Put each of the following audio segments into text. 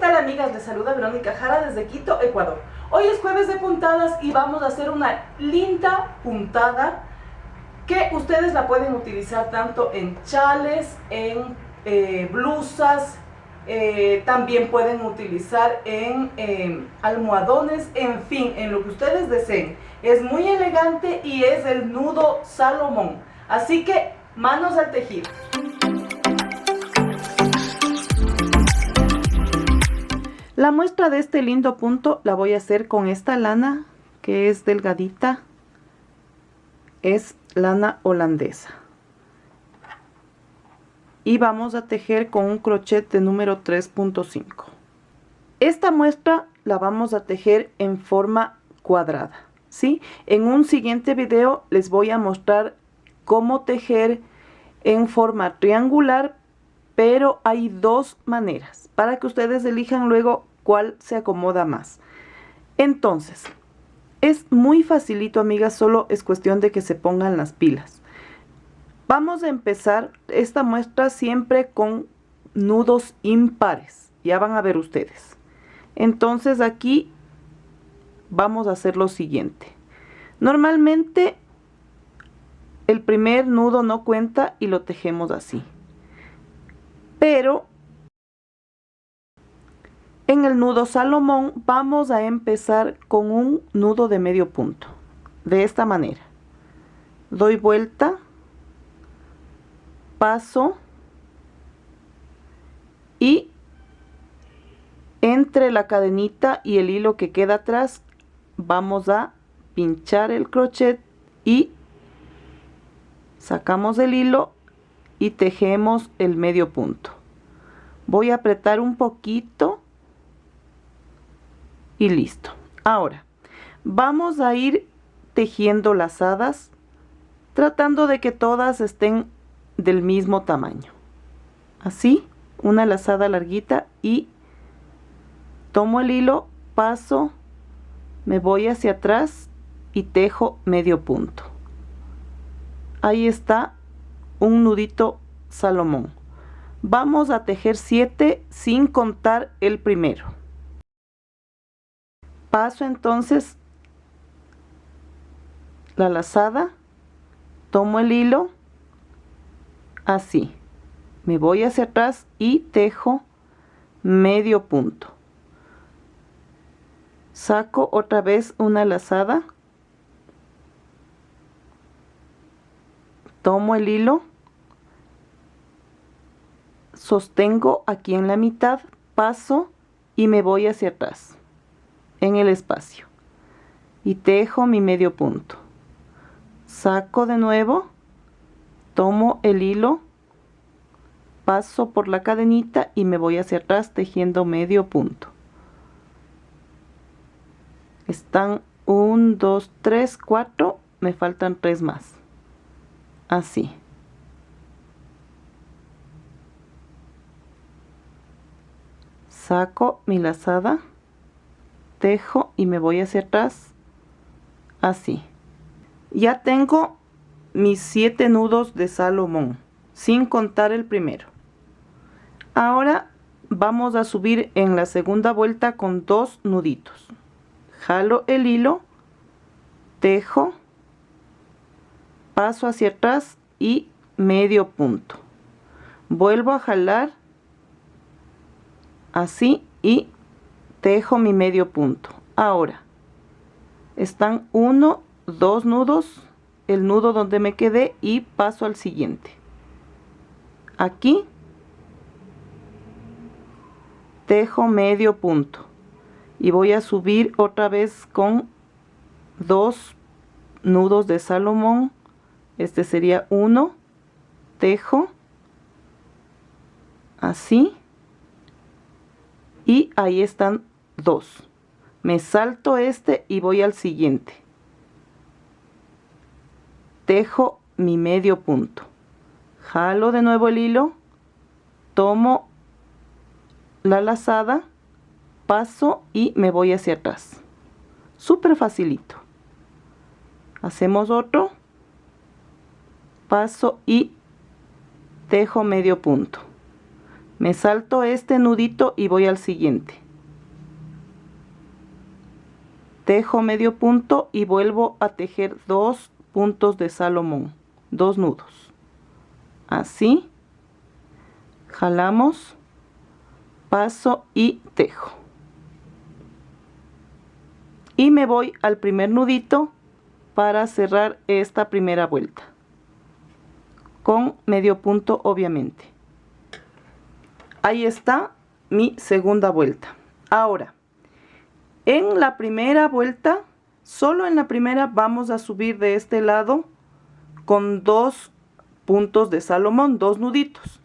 tal, amigas? Les saluda Verónica Jara desde Quito, Ecuador. Hoy es jueves de puntadas y vamos a hacer una linda puntada que ustedes la pueden utilizar tanto en chales, en blusas, también pueden utilizar en almohadones, en fin, en lo que ustedes deseen. Es muy elegante y es el nudo Salomón. Así que manos al tejido. La muestra de este lindo punto la voy a hacer con esta lana que es delgadita, es lana holandesa. Y vamos a tejer con un crochet de número 3.5. Esta muestra la vamos a tejer en forma cuadrada, ¿sí? En un siguiente video les voy a mostrar cómo tejer en forma triangular, pero hay dos maneras para que ustedes elijan luego cuál se acomoda más. Entonces, es muy facilito, amigas, solo es cuestión de que se pongan las pilas. Vamos a empezar esta muestra siempre con nudos impares, ya van a ver ustedes. Entonces aquí vamos a hacer lo siguiente. Normalmente el primer nudo no cuenta y lo tejemos así, pero en el nudo Salomón vamos a empezar con un nudo de medio punto, de esta manera. Doy vuelta, paso y entre la cadenita y el hilo que queda atrás vamos a pinchar el crochet y sacamos el hilo y tejemos el medio punto. Voy a apretar un poquito y listo. Ahora vamos a ir tejiendo lazadas, tratando de que todas estén del mismo tamaño. Así, una lazada larguita y tomo el hilo, paso, me voy hacia atrás y tejo medio punto. Ahí está un nudito Salomón. Vamos a tejer 7 sin contar el primero. Paso entonces la lazada, tomo el hilo, así, me voy hacia atrás y tejo medio punto. Saco otra vez una lazada, tomo el hilo, sostengo aquí en la mitad, paso y me voy hacia atrás en el espacio y tejo mi medio punto. Saco de nuevo, tomo el hilo, paso por la cadenita y me voy hacia atrás tejiendo medio punto. Están 1, 2, 3, 4, me faltan 3 más. Así. Saco mi lazada, tejo y me voy hacia atrás, así. Ya tengo mis 7 nudos de Salomón, sin contar el primero. Ahora vamos a subir en la segunda vuelta con 2 nuditos. Jalo el hilo, tejo, paso hacia atrás y medio punto. Vuelvo a jalar, así, y tejo mi medio punto. Ahora están 1, 2 nudos, el nudo donde me quedé y paso al siguiente. Aquí tejo medio punto y voy a subir otra vez con 2 nudos de Salomón. Este sería 1, tejo, así, y ahí están 2. Me salto este y voy al siguiente. Tejo mi medio punto. Jalo de nuevo el hilo, tomo la lazada, paso y me voy hacia atrás. Súper facilito. Hacemos otro, paso y tejo medio punto. Me salto este nudito y voy al siguiente. Tejo medio punto y vuelvo a tejer 2 puntos de Salomón, 2 nudos. Así. Jalamos, paso y tejo. Y me voy al primer nudito para cerrar esta primera vuelta. Con medio punto, obviamente. Ahí está mi segunda vuelta. Ahora, en la primera vuelta, solo en la primera vamos a subir de este lado con 2 puntos de Salomón, 2 nuditos.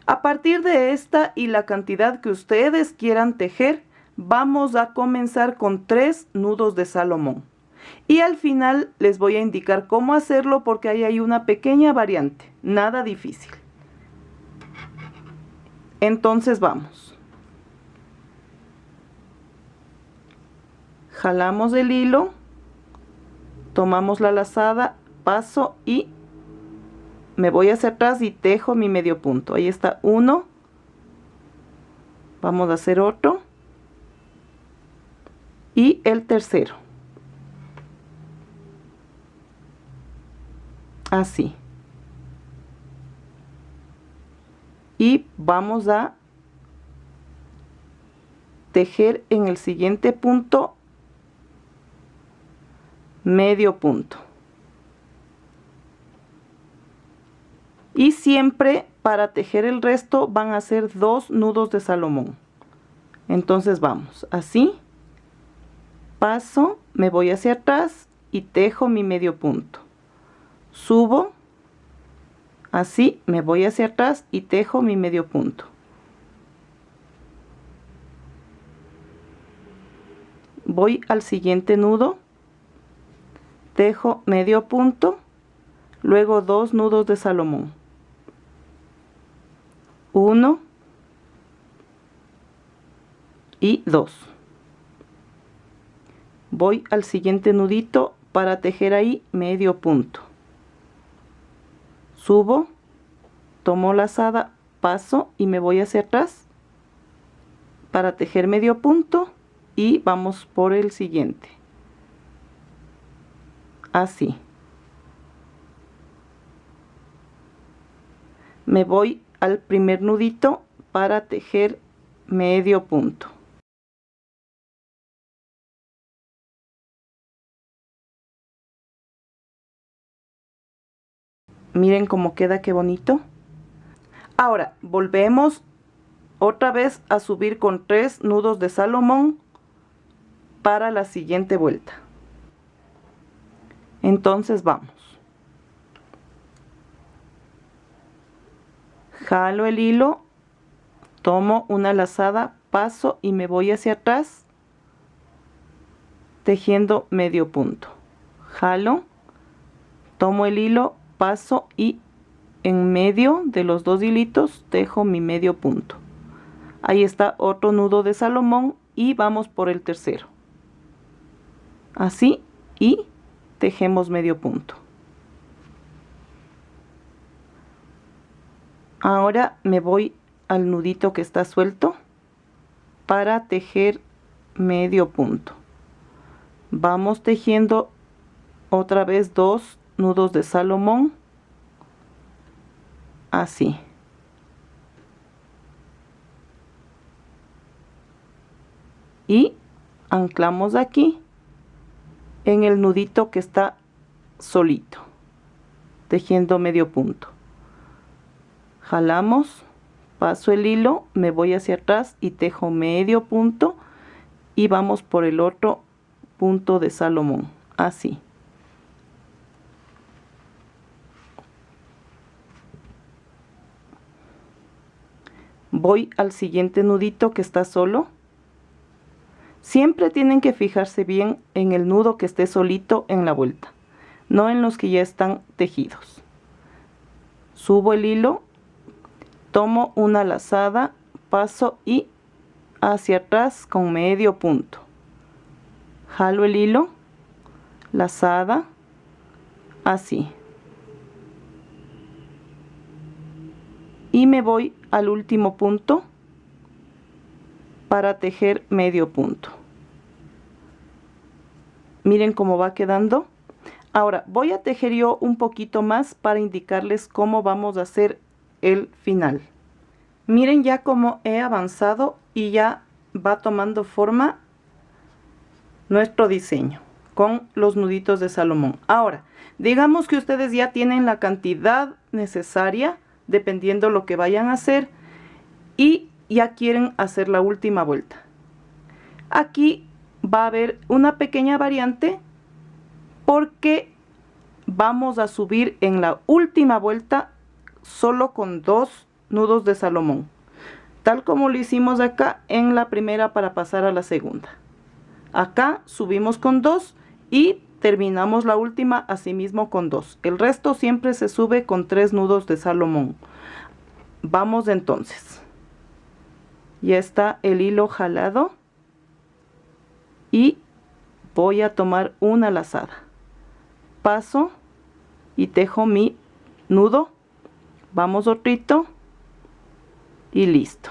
A partir de esta y la cantidad que ustedes quieran tejer, vamos a comenzar con 3 nudos de Salomón. Y al final les voy a indicar cómo hacerlo porque ahí hay una pequeña variante, nada difícil. Entonces vamos. Jalamos el hilo, tomamos la lazada, paso y me voy hacia atrás y tejo mi medio punto. Ahí está uno. Vamos a hacer otro. Y el tercero. Así. Y vamos a tejer en el siguiente punto medio punto. Y siempre para tejer el resto van a ser 2 nudos de Salomón. Entonces vamos así, paso, me voy hacia atrás y tejo mi medio punto. Subo, así, me voy hacia atrás y tejo mi medio punto. Voy al siguiente nudo, tejo medio punto, luego 2 nudos de Salomón. 1 y 2. Voy al siguiente nudito para tejer ahí medio punto. Subo, tomo lazada, paso y me voy hacia atrás para tejer medio punto y vamos por el siguiente. Así. Me voy al primer nudito para tejer medio punto. Miren cómo queda, qué bonito. Ahora volvemos otra vez a subir con 3 nudos de Salomón para la siguiente vuelta. Entonces vamos. Jalo el hilo, tomo una lazada, paso y me voy hacia atrás tejiendo medio punto. Jalo, tomo el hilo, paso y en medio de los 2 hilitos tejo mi medio punto. Ahí está otro nudo de Salomón y vamos por el tercero. Así y tejemos medio punto. Ahora me voy al nudito que está suelto para tejer medio punto. Vamos tejiendo otra vez 2 nudos de Salomón. Así. Y anclamos aquí en el nudito que está solito, tejiendo medio punto. Jalamos, paso el hilo, me voy hacia atrás y tejo medio punto y vamos por el otro punto de Salomón, así. Voy al siguiente nudito que está solo. Siempre tienen que fijarse bien en el nudo que esté solito en la vuelta, no en los que ya están tejidos. Subo el hilo, tomo una lazada, paso y hacia atrás con medio punto. Jalo el hilo, lazada, así. Y me voy al último punto para tejer medio punto. Miren cómo va quedando. Ahora voy a tejer yo un poquito más para indicarles cómo vamos a hacer el final. Miren ya cómo he avanzado y ya va tomando forma nuestro diseño con los nuditos de Salomón. Ahora, digamos que ustedes ya tienen la cantidad necesaria dependiendo lo que vayan a hacer y ya quieren hacer la última vuelta. Aquí va a haber una pequeña variante porque vamos a subir en la última vuelta solo con 2 nudos de Salomón, tal como lo hicimos acá en la primera para pasar a la segunda. Acá subimos con 2 y terminamos la última asimismo con 2. El resto siempre se sube con 3 nudos de Salomón. Vamos entonces. Ya está el hilo jalado y voy a tomar una lazada. Paso y tejo mi nudo. Vamos otrito y listo.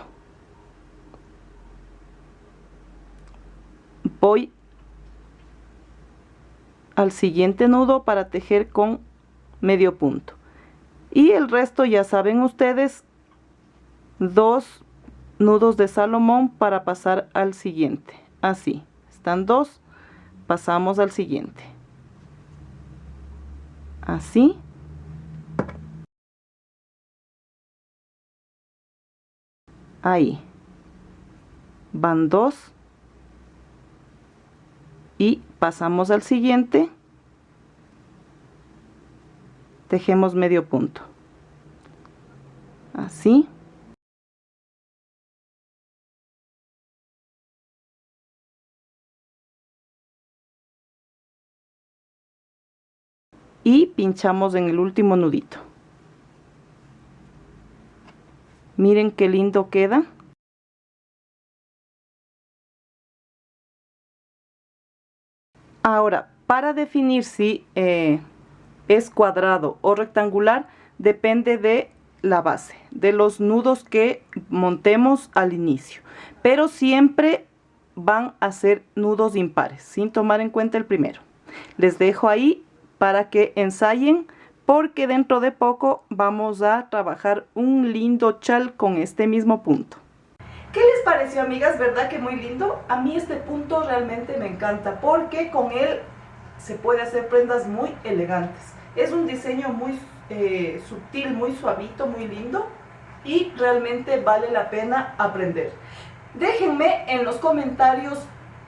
Voy al siguiente nudo para tejer con medio punto y el resto ya saben ustedes, 2 nudos de Salomón para pasar al siguiente. Así están 2, pasamos al siguiente, así. Ahí van 2 y pasamos al siguiente, tejemos medio punto, así. Y pinchamos en el último nudito. Miren qué lindo queda. Ahora, para definir si es cuadrado o rectangular, depende de la base, de los nudos que montemos al inicio. Pero siempre van a ser nudos impares, sin tomar en cuenta el primero. Les dejo ahí para que ensayen, porque dentro de poco vamos a trabajar un lindo chal con este mismo punto. ¿Qué les pareció, amigas? ¿Verdad que muy lindo? A mí este punto realmente me encanta porque con él se puede hacer prendas muy elegantes. Es un diseño muy sutil, muy suavito, muy lindo y realmente vale la pena aprender. Déjenme en los comentarios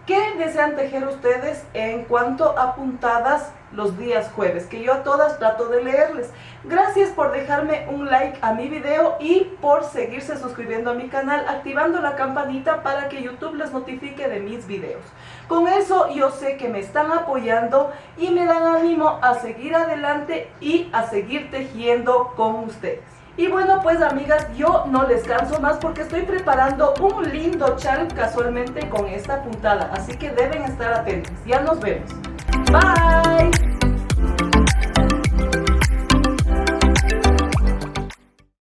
qué desean tejer ustedes en cuanto a puntadas los días jueves, que yo a todas trato de leerles. Gracias por dejarme un like a mi video y por seguirse suscribiendo a mi canal, activando la campanita para que YouTube les notifique de mis videos. Con eso yo sé que me están apoyando y me dan ánimo a seguir adelante y a seguir tejiendo con ustedes. Y bueno, pues amigas, yo no les canso más porque estoy preparando un lindo chal casualmente con esta puntada, así que deben estar atentos. Ya nos vemos. Bye.